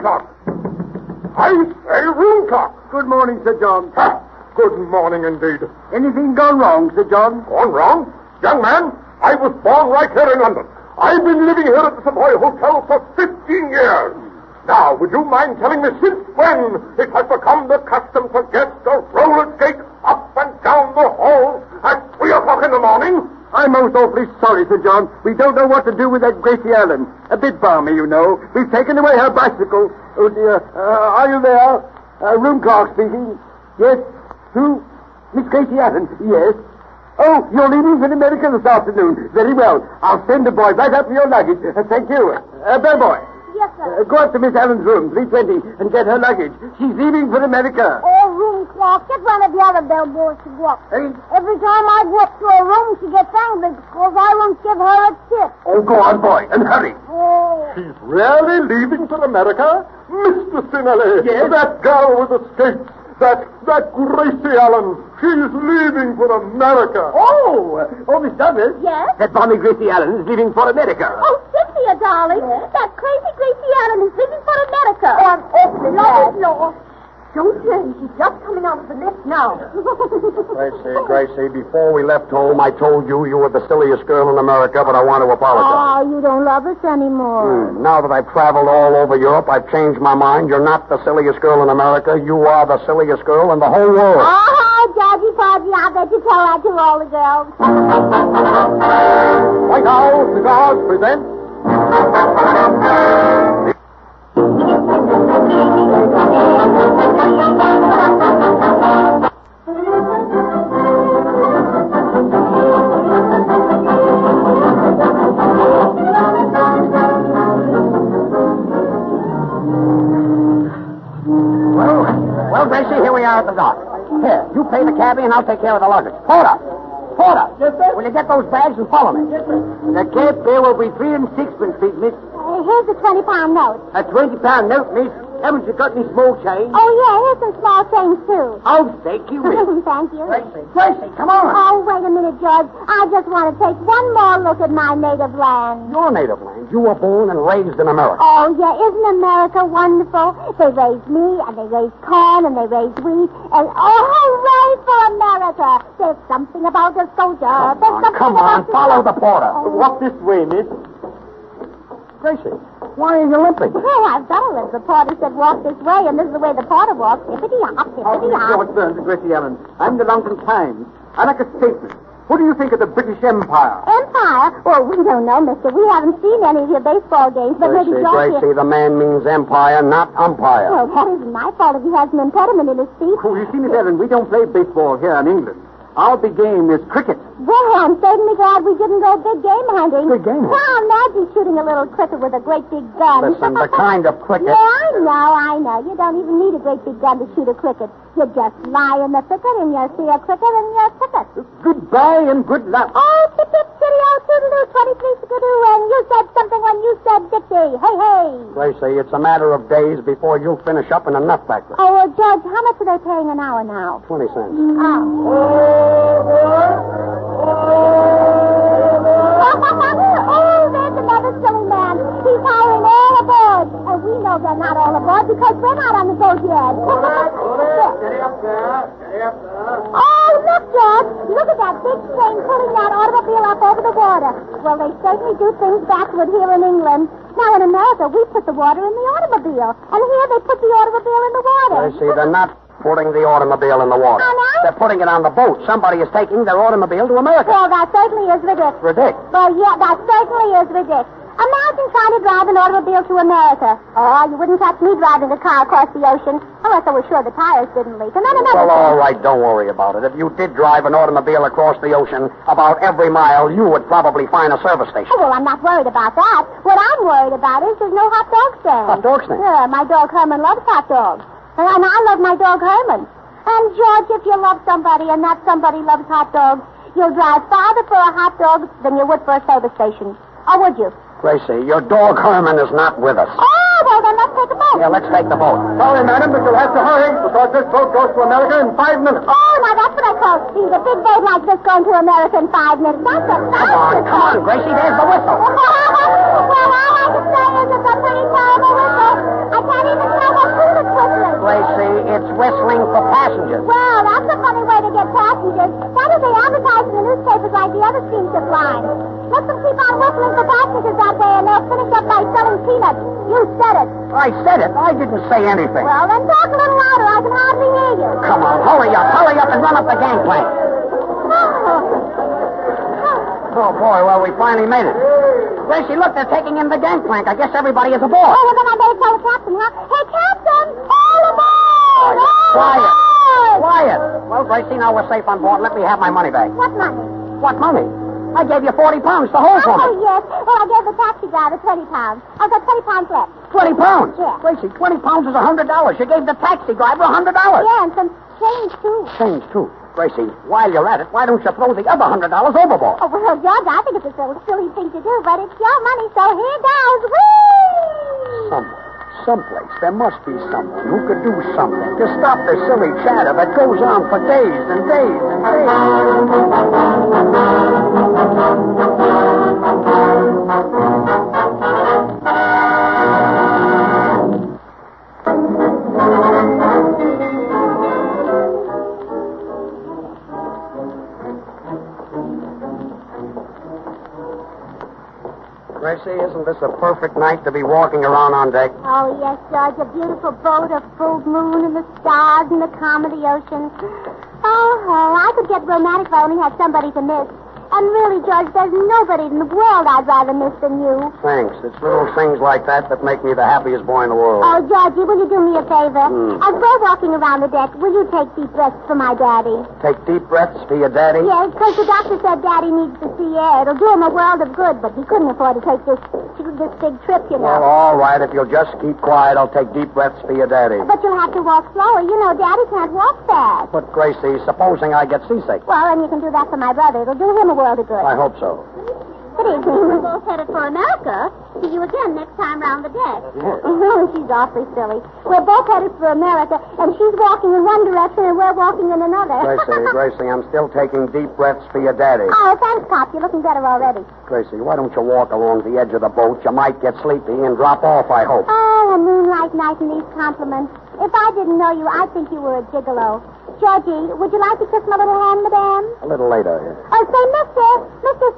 clock. I say room clock. Good morning, Sir John. Good morning, indeed. Anything gone wrong, Sir John? Gone wrong? Young man, I was born right here in London. I've been living here at the Savoy Hotel for 15 years. Now, would you mind telling me since when it has become the custom for guests to roller skate up and down the halls at 3 o'clock in the morning? I'm most awfully sorry, Sir John. We don't know what to do with that Gracie Allen. A bit balmy, you know. We've taken away her bicycle. Oh, dear. Are you there? Room clerk speaking. Yes? Who? Miss Gracie Allen? Yes. Oh, you're leaving for America this afternoon. Very well. I'll send a boy right up for your luggage. Thank you. Bellboy. Yes, sir. Go up to Miss Allen's room, 320, and get her luggage. She's leaving for America. Oh, room clerk, get one of the other bellboys to go up. Hey? Every time I go up to her room, she gets angry because I won't give her a tip. Oh, go on, boy, and hurry. Oh. She's really leaving for America? Mr. Sinelli. Yes? That girl with the skates. That Gracie Allen. She's leaving for America. Oh, Miss Douglas. Yes? That balmy Gracie Allen is leaving for America. Oh, Cynthia, darling. Yes? That crazy Gracie Allen is leaving for America. Oh, I'm awfully glad. Lord. Don't you? She's just coming out of the nest now. Gracie, before we left home, I told you were the silliest girl in America, but I want to apologize. Oh, you don't love us anymore. Now that I've traveled all over Europe, I've changed my mind. You're not the silliest girl in America. You are the silliest girl in the whole world. Oh, Judgy Podgy, I bet you tell that to all the girls. White Owl Cigars presents... Well, Gracie, here we are at the dock. Here, you pay the cabbie and I'll take care of the luggage. Porter! Yes, sir. Will you get those bags and follow me? Yes, sir. The cab fare will be 3 and 6pence, please, miss. Here's a 20-pound note. A 20-pound note, miss. Haven't you got any small change? Oh, yeah, here's some small change, too. Oh, thank you, miss. Thank you. Gracie, come on. Oh, wait a minute, George. I just want to take one more look at my native land. Your native land. You were born and raised in America. Oh, yeah, isn't America wonderful? They raise me, and they raise corn, and they raise wheat, and oh, hooray for America! There's something about a soldier. Come on, follow the porter. Walk this way, miss. Gracie, why are you limping? Oh, I've got to live. The porter said walk this way, and this is the way the porter walks. Hippity-hop, hippity-hop. George Burns and Gracie Allen. I'm the London Times. I like a statement. What do you think of the British Empire? Empire? Well, we don't know, mister. We haven't seen any of your baseball games, but maybe George... Gracie, the man means empire, not umpire. Well, that isn't my fault if he has an impediment in his speech. Oh, you see, Miss Allen, we don't play baseball here in England. Our big game is cricket. Well, I'm certainly glad we didn't go big game hunting. Big game hunting? Well, Maggie's shooting a little cricket with a great big gun. Listen, the kind of cricket... Yeah, I know. You don't even need a great big gun to shoot a cricket. You just lie in the thicket and you see a cricket and you're cricket. Goodbye and good luck. Oh, tip-tip, chitty-o, toodaloo, 23 skidoo, and you said something when you said Dixie. Hey, hey. Gracie, it's a matter of days before you'll finish up in a nut factory. Oh, George, how much are they paying an hour now? 20 cents. Oh, there's another silly man. He's hiring all aboard. And we know they're not all aboard because we're not on the boat yet. Steady up there. Steady up there. Oh, look, George. Look at that big train pulling that automobile up over the water. Well, they certainly do things backward here in England. Now, in America, we put the water in the automobile. And here they put the automobile in the water. Gracie, they're not putting the automobile in the water. Oh, no? They're putting it on the boat. Somebody is taking their automobile to America. Well, that certainly is ridiculous. Ridiculous. Well, yeah, that certainly is ridiculous. Imagine trying to drive an automobile to America. Oh, you wouldn't catch me driving a car across the ocean unless I was sure the tires didn't leak. And then another Well, all thing. right, don't worry about it. If you did drive an automobile across the ocean, about every mile, you would probably find a service station. Oh, well, I'm not worried about that. What I'm worried about is there's no hot dog stand. Hot dog stand? Yeah, my dog Herman loves hot dogs. And I love my dog Herman. And, George, if you love somebody and that somebody loves hot dogs, you'll drive farther for a hot dog than you would for a service station. Or would you? Gracie, your dog Herman is not with us. Oh, well, then let's take a boat. Yeah, let's take the boat. Sorry, madam, but you'll have to hurry because this boat goes to America in 5 minutes. Oh, now that's what I call speed. A big boat like this going to America in 5 minutes. That's a Come on, Gracie, there's the whistle. Well, all I can say is it's a pretty terrible whistle. I can't even it's whistling for passengers. Well, that's a funny way to get passengers. Why don't they advertise in the newspapers like the other steamship lines? Let them keep on whistling for passengers that way, and they'll finish up by selling peanuts. You said it. I said it. I didn't say anything. Well, then talk a little louder. I can hardly hear you. Come on, hurry up and run up the gangplank. Oh, boy, well, we finally made it. Gracie, look, they're taking in the gangplank. I guess everybody is aboard. Oh, well, then I better tell the captain, huh? Hey, Captain! All aboard! Quiet. Quiet. Well, Gracie, now we're safe on board. Let me have my money back. What money? What money? I gave you 40 pounds to hold for Oh, me. yes. Well, I gave the taxi driver 20 pounds. I've got 20 pounds left. 20 pounds? Yeah. Gracie, 20 pounds is $100. You gave the taxi driver $100. Yeah, and some change, too. Change, too. Gracie, while you're at it, why don't you throw the other $100 overboard? Oh, well, George, I think it's a silly thing to do, but it's your money, so here goes. Whee! Someplace, there must be someone who could do something to stop the silly chatter that goes on for days and days and Gracie, isn't this a perfect night to be walking around on deck? Oh, yes, George, a beautiful boat, a full moon, and the stars, and the calm of the ocean. Oh, I could get romantic if I only had somebody to miss. And really, George, there's nobody in the world I'd rather miss than you. Thanks. It's little things like that make me the happiest boy in the world. Oh, Georgie, will you do me a favor? As we're walking around the deck, will you take deep breaths for my daddy? Take deep breaths for your daddy? Yes, because the doctor said Daddy needs the sea air. It'll do him a world of good, but he couldn't afford to take this big trip, you know. Well, all right. If you'll just keep quiet, I'll take deep breaths for your daddy. But you'll have to walk slower. You know, Daddy can't walk fast. But, Gracie, supposing I get seasick. Well, then you can do that for my brother. It'll do him a world of good. I hope so. Good evening. We're both headed for America. See you again next time round the deck. Yes. Oh, she's awfully silly. We're both headed for America, and she's walking in one direction, and we're walking in another. Gracie, I'm still taking deep breaths for your daddy. Oh, thanks, Pop. You're looking better already. Gracie, why don't you walk along the edge of the boat? You might get sleepy and drop off, I hope. Oh, a moonlight night and these compliments. If I didn't know you, I'd think you were a gigolo. Georgie, would you like to kiss my little hand, madame? A little later. Oh, say, mister,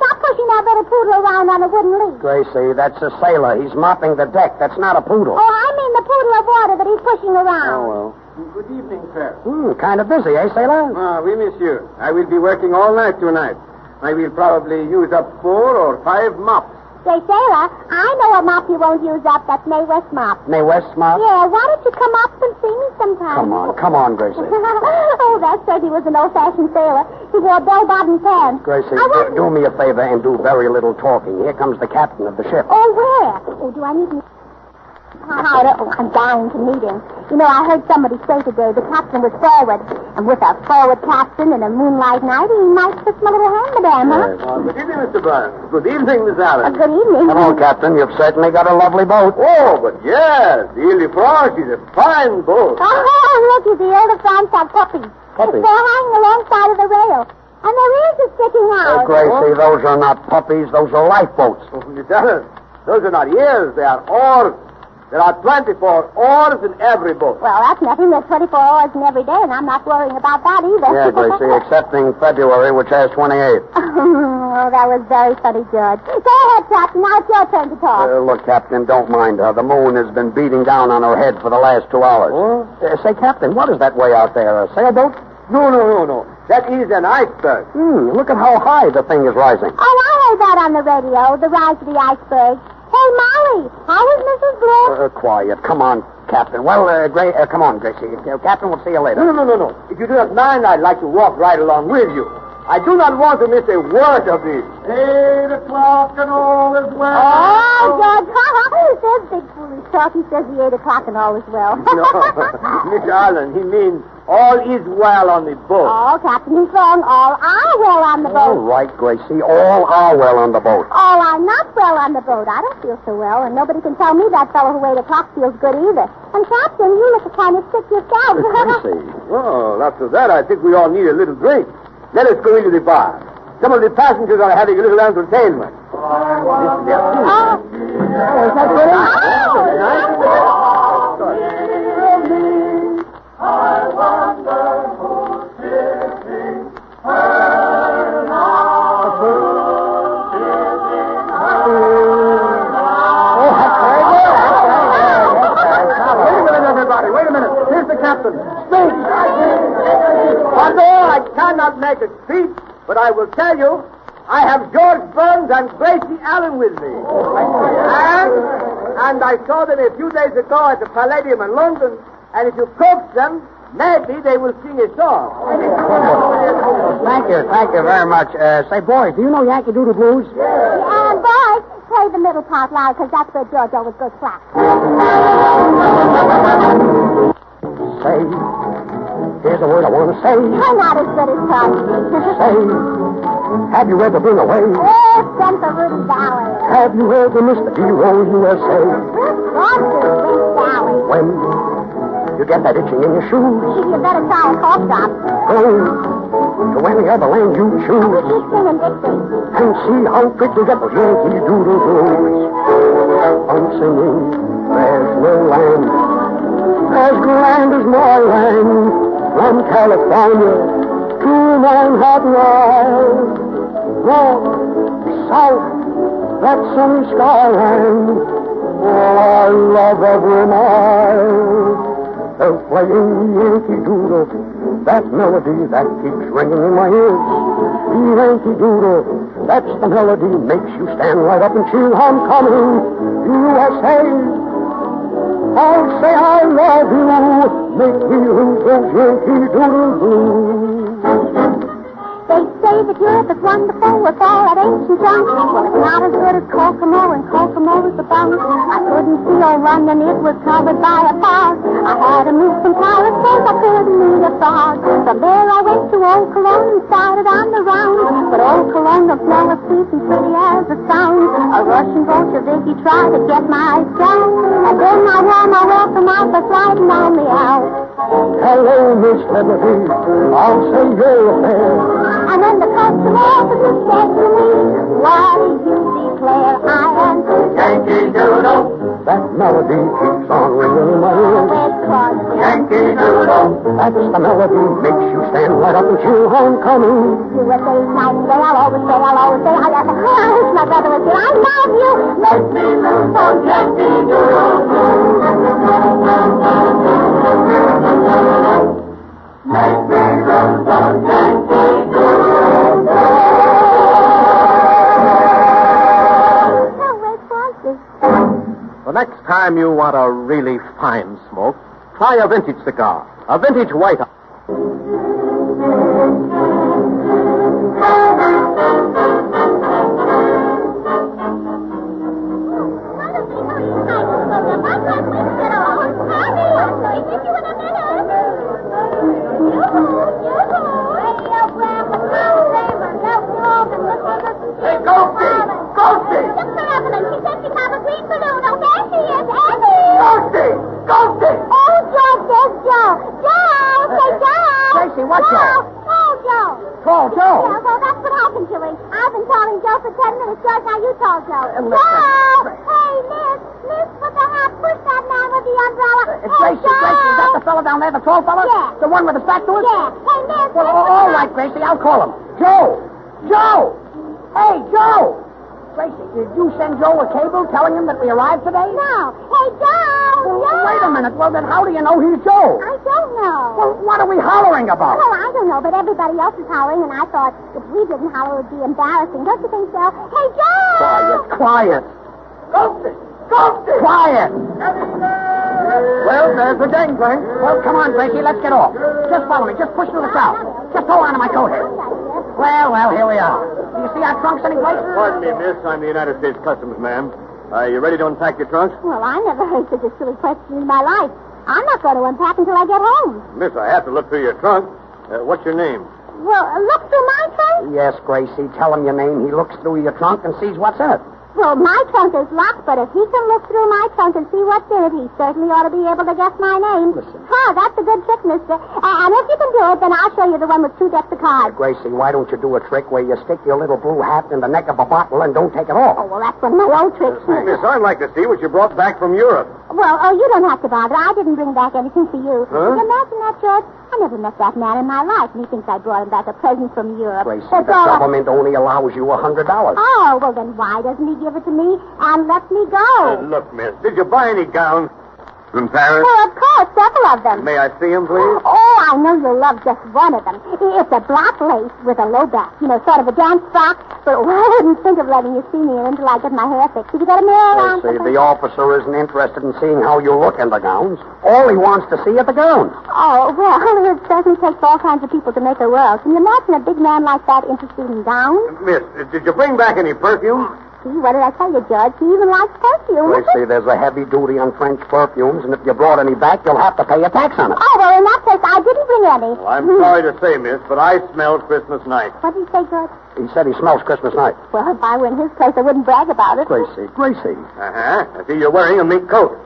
stop pushing that little poodle around on a wooden leash. Gracie, that's a sailor. He's mopping the deck. That's not a poodle. Oh, I mean the poodle of water that he's pushing around. Oh, well. Good evening, sir. Kind of busy, eh, sailor? Oui, monsieur. I will be working all night tonight. I will probably use up 4 or 5 mops. Say, sailor, I know a mop you won't use up. That's Mae West mop. Mae West mop? Yeah, why don't you come up and see me sometime? Come on, Gracie. Oh, that said he was an old-fashioned sailor. He wore bell-bottom pants. Gracie, do me a favor and do very little talking. Here comes the captain of the ship. Oh, where? Oh, do I need to... I'm dying to meet him. You know, I heard somebody say today the captain was forward. And with a forward captain and a moonlight night, he might kiss my little hand, madame, huh? Good evening, Mr. Burns. Good evening, Miss Allen. Good evening. Hello, Captain. You've certainly got a lovely boat. Oh, but yes, the Ile de France is a fine boat. Oh, look, the Ile de France have puppies. Puppies? They're hanging alongside of the rail. And their ears are sticking out. Gracie, those are not puppies. Those are lifeboats. Oh, Miss Allen, those are not ears. They are oars. There are 24 oars in every boat. Well, that's nothing. There's 24 hours in every day, and I'm not worrying about that either. Yeah, Gracie, excepting February, which has 28. Oh, that was very funny, George. Go ahead, Captain. Now it's your turn to talk. Look, Captain, don't mind her. The moon has been beating down on her head for the last 2 hours. Oh? Say, Captain, what is that way out there? A sailboat? No. That is an iceberg. Look at how high the thing is rising. Oh, I heard that on the radio, the rise of the iceberg. Hey, Molly, how is Mrs. Bloom? Quiet. Come on, Captain. Well, come on, Gracie. Captain, we'll see you later. No. If you do not mind, I'd like to walk right along with you. I do not want to miss a word of this. 8 o'clock and all is well. Oh, George, there's big foolish talk. He says the 8 o'clock and all is well. No, Miss Allen, he means all is well on the boat. Oh, Captain, he's wrong. All are well on the All boat. right, Gracie. All are well on the boat. All are not well on the boat. I don't feel so well, and nobody can tell me that fellow who 8 o'clock feels good either. And, Captain, you look kind of sick yourself. Gracie. Well, after that, I think we all need a little drink. Let us go into the bar. Some of the passengers are having a little entertainment. Oh, Is that good? Oh, But I will tell you, I have George Burns and Gracie Allen with me. And I saw them a few days ago at the Palladium in London. And if you coax them, maybe they will sing a song. Thank you very much. Say, boys, do you know Yankee Doodle Blues? And boys, play the middle part loud, because that's where George always goes flat. Say, here's a word I want to say. I'm not as good as Tom. Say, have you ever been away? Oh, sent the Rudy Valley. Have you ever missed the D-Roll USA? Gone to Rudy Valley. When you get that itching in your shoes, You better try a cough drop. go to any other land you choose Keep singing Dixie. and see how quick you get those Yankee Doodle Blues. I'm singing, there's no land as grand as my land, from California to Manhattan Isle, north, south, that sunny skyline. Oh, I love every mile. They're playing Yankee Doodle, that melody that keeps ringing in my ears. Yankee Doodle, that's the melody, makes you stand right up and cheer. Homecoming, USA. I'll say I love you, make me lose those Yankee Doodle Blues. They say that Europe is wonderful with all that ancient junk. Well, it's not as good as Kokomo, and Kokomo is the bunk. I couldn't see old London, it was covered by a fog. I had to move from Paris because I couldn't meet a fog. From there I went to Old Cologne and started on the round. But Old Cologne don't smell as sweet and pretty as it sounds. A Russian Bolshevik tried to get my sound. And then I wore my welcome out for sliding on me out. Hello, Miss Liberty, I'll say you're fair. And then the customer officer said to me, what do you declare? I answered, Yankee Doodle, that melody keeps on ringing in my ears. Red Crosby. Yankee Doodle, that's the melody, makes you stand right up and cheer. Homecoming. USA's Nightingale, I'll always say, I wish my brother was here. I love you. Make me lose those Yankee Doodle Blues. Make me lose those Yankee Doodle Blues. Red Crosby. The next time you want a really fine smoke, try a vintage cigar, a vintage white. Gracie, what Joe? Tall Joe. Tall Joe? Yeah, well, that's what happened to him. I've been calling Joe for 10 minutes, George. Now you call Joe. Listen. Joe! Hey, Miss, with the hat, push that man with the umbrella. Gracie, is that the fellow down there, the tall fellow? Yeah. The one with the back to us? Yeah. Hey, Miss. Well, all right, Gracie, I'll call him. Joe! Joe! Hey, Joe! Gracie, did you send Joe a cable telling him that we arrived today? No. Hey, Joe! Well, wait a minute. Well, then how do you know he's Joe? I don't know. Well, what are we hollering about? Well, I don't know, but everybody else is hollering, and I thought if we didn't holler, it would be embarrassing. Don't you think so? Hey, Joe! Quiet. Ghosted! Ghosted! Quiet! Well, there's the gangplank. Well, come on, Gracie, let's get off. Just follow me. Just push through the south. Just hold on to my coat here. Well, here we are. Do you see our trunks anyplace? Pardon me, miss. I'm the United States Customs, ma'am. Are you ready to unpack your trunks? Well, I never heard such a silly question in my life. I'm not going to unpack until I get home. Miss, I have to look through your trunk. What's your name? Well, look through my trunk? Yes, Gracie. Tell him your name. He looks through your trunk and sees what's in it. Well, my trunk is locked, but if he can look through my trunk and see what's in it, he certainly ought to be able to guess my name. Listen. Huh, that's a good trick, mister. And if you can do it, then I'll show you the one with 2 decks of cards. Gracie, why don't you do a trick where you stick your little blue hat in the neck of a bottle and don't take it off? Oh, well, that's one of my old tricks. Miss, I'd like to see what you brought back from Europe. Well, you don't have to bother. I didn't bring back anything for you. Huh? Imagine that, George. I never met that man in my life, and he thinks I brought him back a present from Europe. Gracie, That's the all government only allows you $100. Oh, well, then why doesn't he give it to me and let me go? Look, miss, did you buy any gowns from Paris? Well, of course, several of them. May I see them, please? Oh, I know you'll love just one of them. It's a black lace with a low back, sort of a dance frock. But I wouldn't think of letting you see me in until I get my hair fixed. Have you got a mirror around? See, the officer isn't interested in seeing how you look in the gowns. All he wants to see is the gown. Oh, well, it certainly takes all kinds of people to make a world. Can you imagine a big man like that interested in gowns? Miss, did you bring back any perfume? See, what did I tell you, George? He even likes perfume. Gracie, there's a heavy duty on French perfumes, and if you brought any back, you'll have to pay a tax on it. Oh, well, in that case, I didn't bring any. Well, I'm sorry to say, miss, but I smell Christmas night. What did you say, George? He said he smells Christmas night. Well, if I were in his place, I wouldn't brag about it. Gracie. Uh-huh. I see you're wearing a mink coat.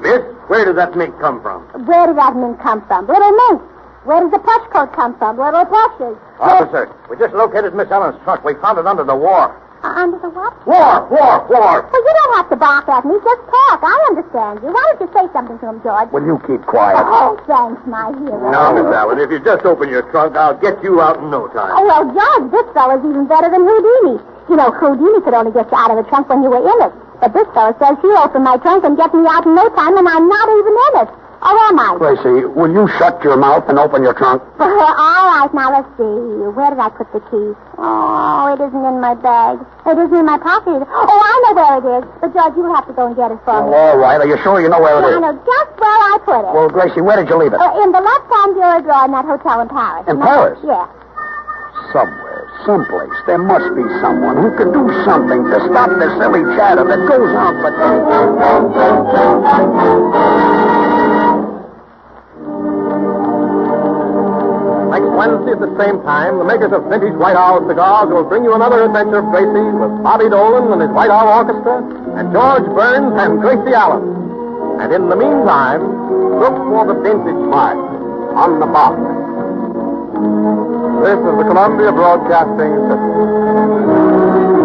Miss, where did that mink come from? Where did that mink come from? Little mink. Where does the plush coat come from? Little plushes. Officer, we just located Miss Ellen's trunk. We found it under the war. Under the what? War! Well, you don't have to bark at me. Just talk. I understand you. Why don't you say something to him, George? Will you keep quiet? Oh, thanks, my hero. Now, Miss Allen, if you just open your trunk, I'll get you out in no time. Oh, well, George, this fellow's even better than Houdini. Houdini could only get you out of the trunk when you were in it. But this fellow says he'll open my trunk and get me out in no time, and I'm not even in it. Or am I? Gracie, will you shut your mouth and open your trunk? All right, now let's see. Where did I put the key? Oh, it isn't in my bag. It isn't in my pocket. Oh, I know where it is. But, George, you'll have to go and get it for me. All right. Are you sure you know where it is? I know just where I put it. Well, Gracie, where did you leave it? In the left-hand bureau drawer in that hotel in Paris. In Paris? Yeah. Somewhere, someplace, there must be someone who can do something to stop the silly chatter that goes on for Next Wednesday at the same time, the makers of Vintage White Owl cigars will bring you another adventure of Gracie with Bobby Dolan and his White Owl Orchestra and George Burns and Gracie Allen. And in the meantime, look for the vintage mark on the box. This is the Columbia Broadcasting System.